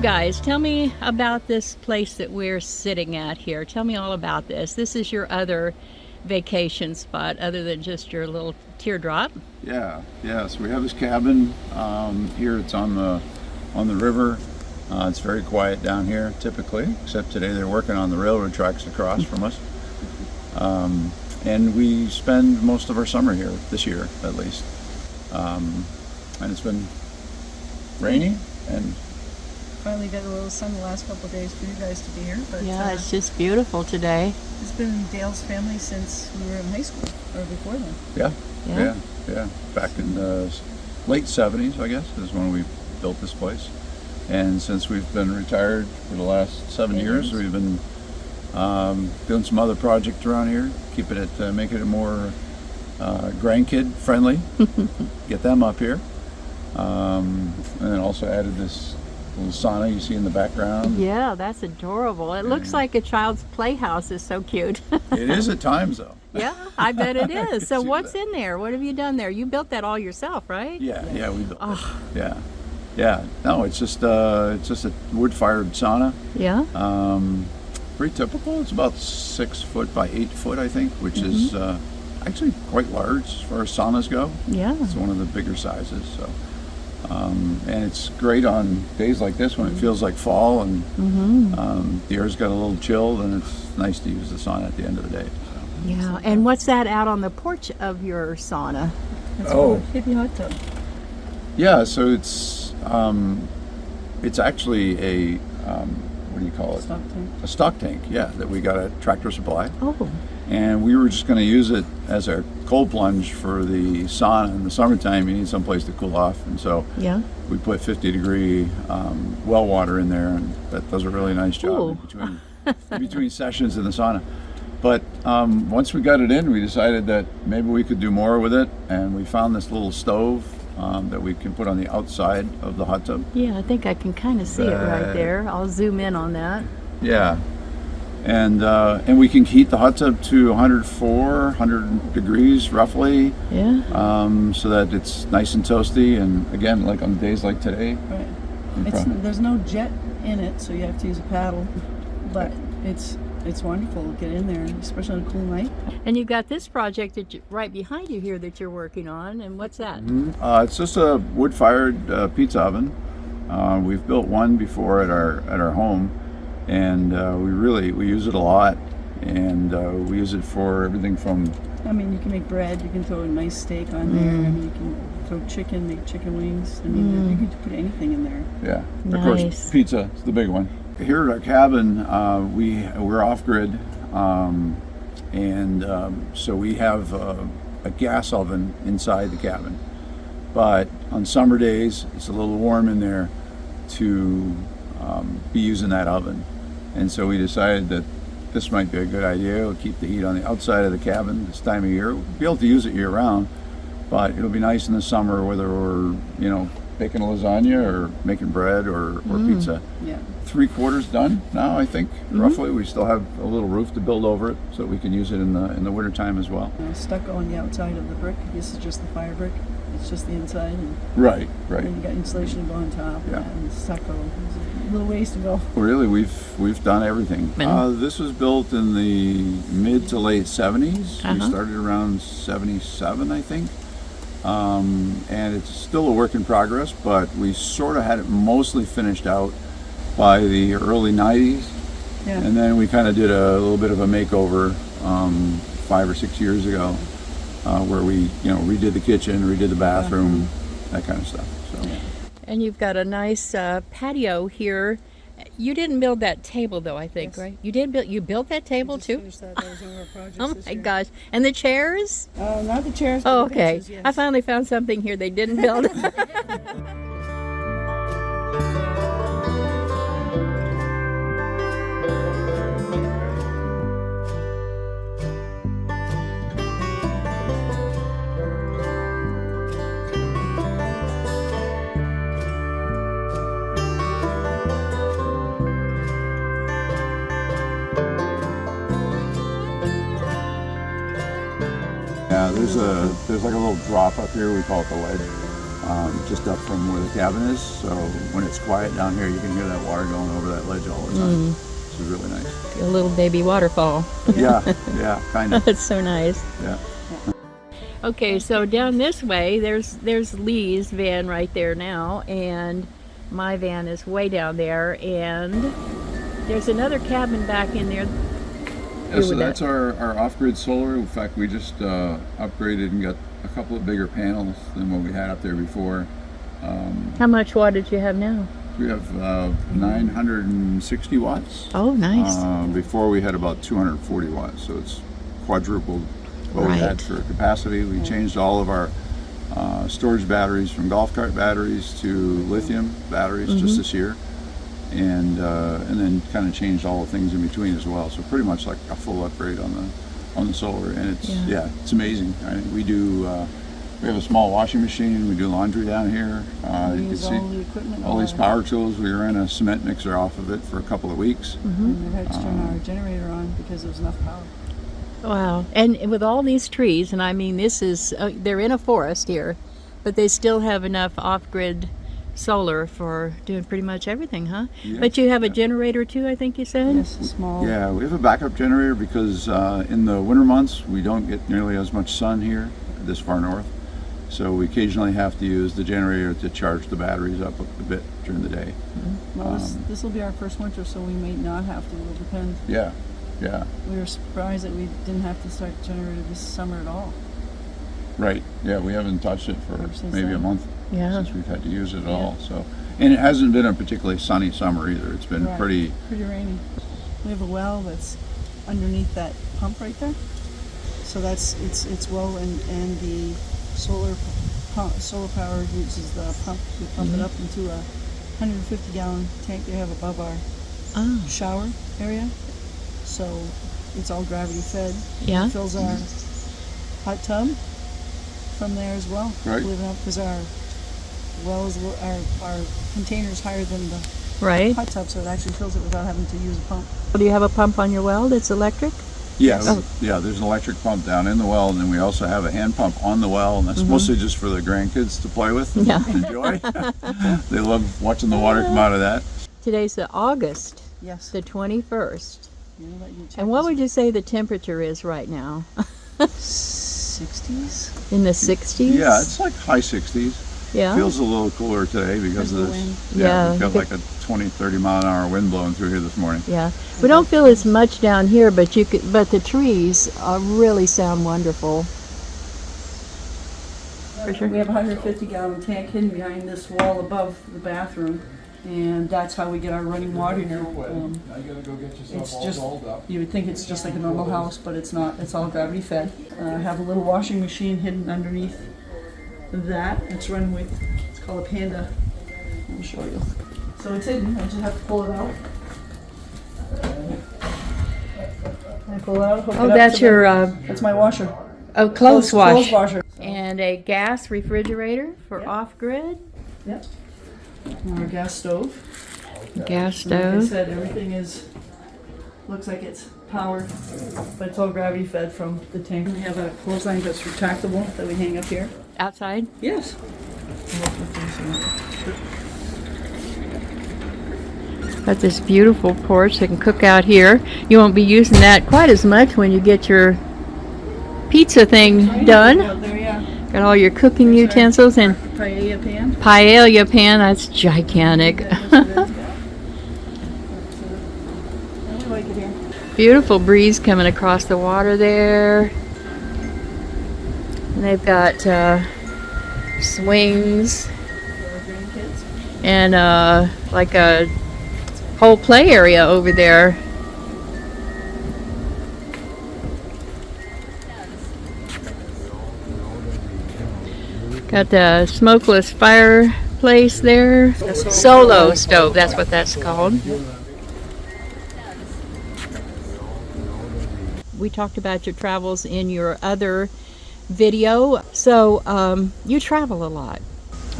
guys, tell me about this place that we're sitting at here. Tell me all about this. This is your other vacation spot other than just your little teardrop. Yeah. So we have this cabin here. It's on the river. It's very quiet down here typically, except today they're working on the railroad tracks across from us. And we spend most of our summer here, this year at least. And it's been rainy and finally got a little sun the last couple of days for you guys to be here. But Yeah, it's just beautiful today. it's been Dale's family since we were in high school, or before then. Yeah. Back in the late 70s, I guess, is when we built this place. And since we've been retired for the last 7 years, we've been doing some other projects around here, keeping it, making it more grandkid friendly. Get them up here, and then also added this little sauna you see in the background. Yeah, that's adorable. It looks like a child's playhouse. Is so cute. It is at times, though. Yeah, I bet it is. So See what's that. in there? What have you done there? You built that all yourself, right? Yeah, we built it. Yeah. No, it's just a wood-fired sauna. Yeah. Pretty typical. It's about 6 foot by 8 foot, I think, which is actually quite large as far as saunas go. Yeah. It's one of the bigger sizes. So, and it's great on days like this when it feels like fall and the air's got a little chill. Then it's nice to use the sauna at the end of the day. So. Yeah. And what's that out on the porch of your sauna? That's called hippie hot tub. Yeah. So it's actually a what do you call it? Stock tank. A stock tank, yeah, that we got at Tractor Supply. Oh. And we were just going to use it as a cold plunge for the sauna. In the summertime, you need someplace to cool off. And so we put 50-degree well water in there, and that does a really nice job in between sessions in the sauna. But once we got it in, we decided that maybe we could do more with it. And we found this little stove that we can put on the outside of the hot tub. Yeah, I think I can kind of see it right there. I'll zoom in on that. Yeah. And we can heat the hot tub to 100 degrees roughly. Yeah. So that it's nice and toasty. And again, like on days like today. Right. There's no jet in it, so you have to use a paddle. But it's wonderful to get in there, especially on a cool night. And you've got this project right behind you here that you're working on. And what's that? It's just a wood-fired pizza oven. We've built one before at our home, and we use it a lot. And we use it for everything from. I mean, you can make bread. You can throw a nice steak on there. I mean, you can throw chicken, make chicken wings. I mean, you can put anything in there. Yeah. Nice. Of course, pizza is the big one. Here at our cabin, we're off-grid, and so we have a gas oven inside the cabin. But on summer days, it's a little warm in there to be using that oven. And so we decided that this might be a good idea. We'll keep the heat on the outside of the cabin this time of year. We'll be able to use it year-round, but it'll be nice in the summer whether we're, baking a lasagna or making bread or pizza. Yeah. 3/4 done now, I think, roughly. We still have a little roof to build over it so we can use it in the winter time as well. Stucco on the outside of the brick. This is just the fire brick. It's just the inside. And Right. then you got insulation to go on top. Yeah. And stucco. There's a little ways to go. Really, we've done everything. This was built in the mid to late 70s. We started around 77, I think. And it's still a work in progress, but we sort of had it mostly finished out by the early 90s. Yeah. And then we kind of did a little bit of a makeover 5 or 6 years ago, where we redid the kitchen, redid the bathroom, that kind of stuff. So. Yeah. And you've got a nice patio here. You didn't build that table though, I think, right? You built that table too? That was one of our projects Oh this my year. gosh. And the chairs? Not the chairs. Oh, but the okay. benches, yes. I finally found something here they didn't build. Yeah, there's like a little drop up here. We call it the ledge, just up from where the cabin is. So when it's quiet down here, you can hear that water going over that ledge all the time. This is really nice. A little baby waterfall. Yeah, yeah, kind of. That's so nice. Yeah. Okay, so down this way, there's Lee's van right there now, and my van is way down there, and there's another cabin back in there. Yeah, so that's our off-grid solar. In fact, we just upgraded and got a couple of bigger panels than what we had up there before. How much watt do you have now? We have 960 watts. Oh, nice. Before we had about 240 watts, so it's quadrupled what we Right. had for capacity. We changed all of our storage batteries from golf cart batteries to lithium batteries just this year, and then kind of changed all the things in between as well. So pretty much like a full upgrade on the solar, and it's it's amazing. We have a small washing machine. We do laundry down here. We You can use see all the equipment. all these power tools. We ran a cement mixer off of it for a couple of weeks. And we had to turn our generator on because there was enough power. Wow. And with all these trees, and I mean, this is, they're in a forest here, but they still have enough off-grid solar for doing pretty much everything, huh? Yes, But you have a yeah. generator too, I think you said? Yes, a small. Yeah, we have a backup generator because in the winter months we don't get nearly as much sun here this far north. So we occasionally have to use the generator to charge the batteries up a bit during the day. Well, this will be our first winter, so we may not have to. It will depend. Yeah, yeah, We were surprised that we didn't have to start the generator this summer at all. right. Yeah, we haven't touched it for Since maybe a then. month Yeah. since we've had to use it at all. So, and it hasn't been a particularly sunny summer either. It's been Right. pretty. Pretty rainy. We have a well that's underneath that pump right there. So it's well, and the solar power uses the pump. We pump it up into a 150-gallon tank they have above our Oh, shower area. So it's all gravity fed. yeah. It fills our hot tub from there as well. Right. Believe it or not, because our wells, our container's higher than the Right. hot tub, so it actually fills it without having to use a pump. Do you have a pump on your well that's electric? Yes. Oh. Yeah, there's an electric pump down in the well, and then we also have a hand pump on the well, and that's mostly just for the grandkids to play with and Yeah. enjoy. They love watching the water come out of that. Today's the August, Yes. the 21st. You know that you check And what this- would you say the temperature is right now? 60s? In the 60s? Yeah, it's like high 60s. Yeah. Feels a little cooler today because of the this. wind. Yeah. We've got like a 20, 30 mile an hour wind blowing through here this morning. Yeah, we don't feel as much down here, but but the trees really sound wonderful. For sure. We have a 150-gallon tank hidden behind this wall above the bathroom, and that's how we get our running water here. It's just, you would think it's just like a normal house, but it's not. It's all gravity fed. I have a little washing machine hidden underneath that. It's run with, it's called a Panda. I'll show you. So it's hidden. I just have to pull it out. I pull it out. Hook Oh, it up that's to your that's my washer. clothes Clothes wash. washer. And a gas refrigerator for Yep. off-grid. Yep. And our gas stove. Gas And like I stove. said, everything looks like it's powered, but it's all gravity fed from the tank. We have a clothesline that's retractable that we hang up here. Outside. Yes. Got this beautiful porch. They can cook out here. You won't be using that quite as much when you get your pizza thing done. Out there, yeah. Got all your cooking utensils and Paella pan. paella pan. That's gigantic. I like it here. Beautiful breeze coming across the water there. And they've got swings For our grandkids. and like a whole play area over there. Got the smokeless fireplace there. Solo stove, that's what that's called. We talked about your travels in your other video. So you travel a lot.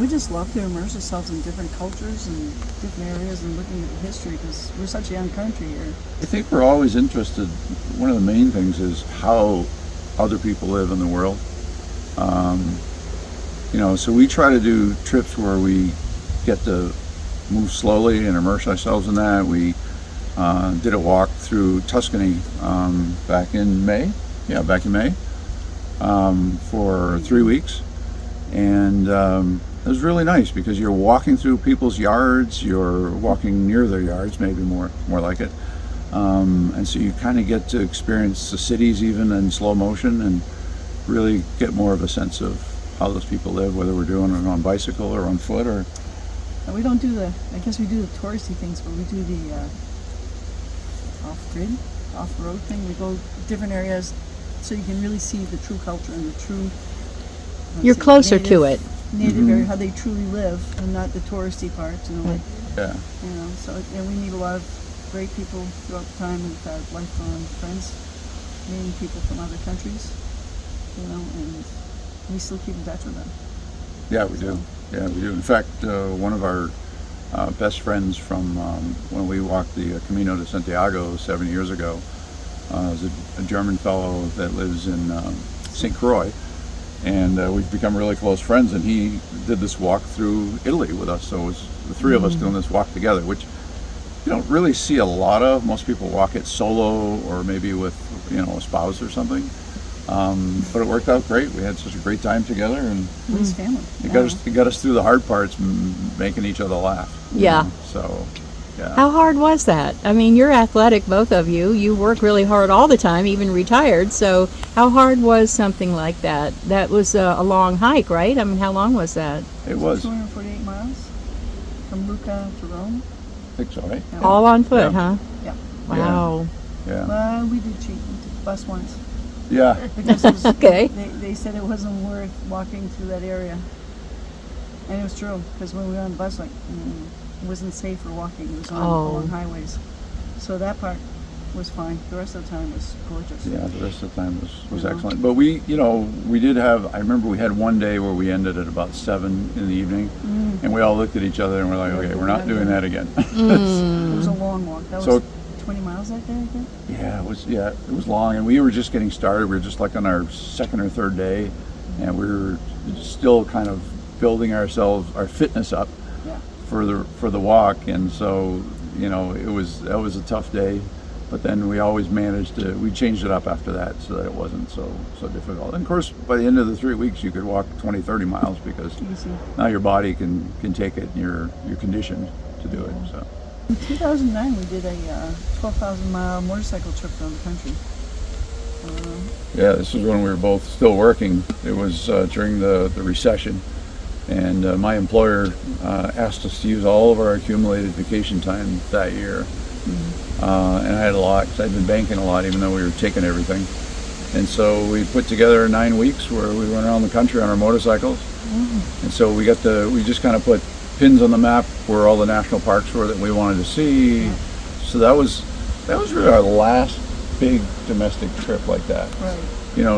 We just love to immerse ourselves in different cultures and different areas and looking at the history because we're such a young country here. I think we're always interested. One of the main things is how other people live in the world. So we try to do trips where we get to move slowly and immerse ourselves in that. We did a walk through Tuscany back in May. Yeah, back in May for 3 weeks. And it was really nice because you're walking through people's yards, you're walking near their yards, maybe more like it. And so you kind of get to experience the cities even in slow motion and really get more of a sense of how those people live, whether we're doing it on bicycle or on foot or... And we don't do I guess we do the touristy things, but we do the off-grid, off-road thing. We go different areas so you can really see the true culture and the true... You're closer to it. Native area, how they truly live, and not the touristy parts, like, Yeah. So, and we meet a lot of great people throughout the time. We've had lifelong friends, meeting people from other countries, and we still keep in touch with them. Yeah, we do. Yeah, we do. In fact, one of our best friends from when we walked the Camino de Santiago 7 years ago is a German fellow that lives in St. Croix. And we've become really close friends, and he did this walk through Italy with us. So it was the three of us doing this walk together, which you don't really see a lot of. Most people walk it solo or maybe with a spouse or something. But it worked out great. We had such a great time together, and His family. it got us through the hard parts, making each other laugh. Yeah. So, yeah. How hard was that? I mean, you're athletic, both of you. You work really hard all the time, even retired. So how hard was something like that? That was a long hike, right? I mean, how long was that? It was. 248 miles from Lucca to Rome. I think so, right? Yeah. All on foot, Yeah. huh? Yeah. Wow. Yeah. Well, we did cheat. We took the bus once. Yeah. Because it was, Okay. they said it wasn't worth walking through that area. And it was true, because when we were on the bus, it wasn't safe for walking. It was on highways. So that part was fine. The rest of the time was gorgeous. Yeah, the rest of the time was excellent. But we did have, I remember we had one day where we ended at about 7 in the evening, and we all looked at each other and we're like, okay, we're not doing that again. It was a long walk. That was 20 miles that day, I think? Yeah, it was long, and we were just getting started. We were just like on our second or third day, and we were still kind of building our fitness up for the walk, and so that was a tough day, but then we always managed to, we changed it up after that so that it wasn't so difficult. And of course, by the end of the 3 weeks, you could walk 20-30 miles because now your body can take it, and you're conditioned to do it. So in 2009, we did a 12,000-mile motorcycle trip around the country. Yeah, this is when we were both still working. It was during the recession, and my employer asked us to use all of our accumulated vacation time that year. And I had a lot, because I'd been banking a lot, even though we were taking everything. And so we put together 9 weeks where we went around the country on our motorcycles. And so we just kind of put pins on the map where all the national parks were that we wanted to see. So that was really our last big domestic trip like that. Right.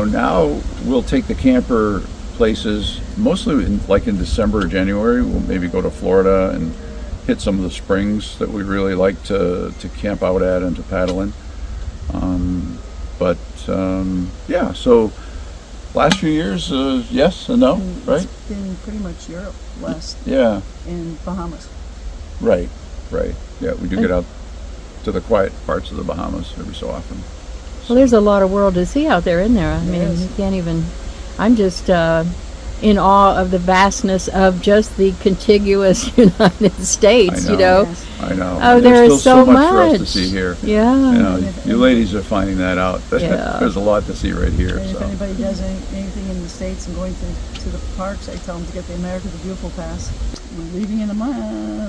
Now we'll take the camper places, mostly in December or January. We'll maybe go to Florida and hit some of the springs that we really like to camp out at and to paddle in. So last few years, yes and no, right? It's been pretty much Europe west. Yeah. And Bahamas. Right. Yeah, we do get out to the quiet parts of the Bahamas every so often. Well, there's a lot of world to see out there, isn't there? I mean, you can't even... I'm just in awe of the vastness of just the contiguous United States, I know. Yes. I know. Oh, And there there's is still so much for us to much. see here. Yeah. You ladies are finding that out. Yeah. There's a lot to see right here. And if So. anybody does anything in the States and going to the parks, I tell them to get the America the Beautiful pass. We're leaving in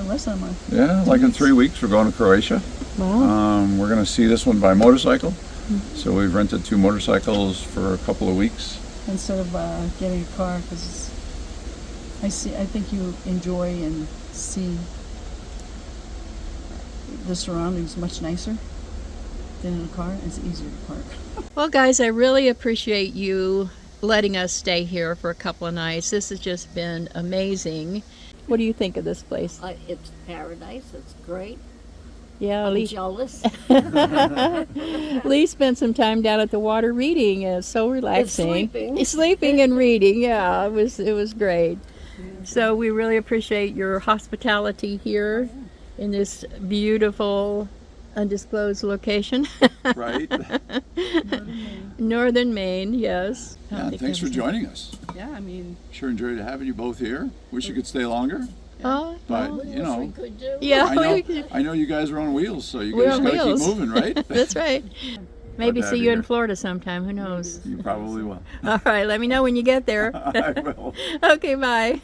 less than a month. Yeah, like in 3 weeks, we're going to Croatia. Wow. We're going to see this one by motorcycle. So we've rented 2 motorcycles for a couple of weeks. Instead of getting a car, because I think you enjoy and see the surroundings much nicer than in a car. It's easier to park. Well, guys, I really appreciate you letting us stay here for a couple of nights. This has just been amazing. What do you think of this place? It's paradise. It's great. Yeah, I'm Lee. jealous. Lee spent some time down at the water reading. It's so relaxing. sleeping. He's sleeping and reading. Yeah, it was great. So we really appreciate your hospitality here in this beautiful, undisclosed location, Right? Northern Maine. Yes. I don't Yeah, think thanks for there's- joining us. Yeah, I mean, Sure enjoyed having you both here. Wish you could stay longer, Oh, but well, you know, We could do. yeah. I know you guys are on wheels, so you We're guys on gotta keep wheels. moving, right? That's right. Maybe Glad to see have you you in here. Florida sometime. Who knows? You probably will. All right. Let me know when you get there. I will. Okay. Bye.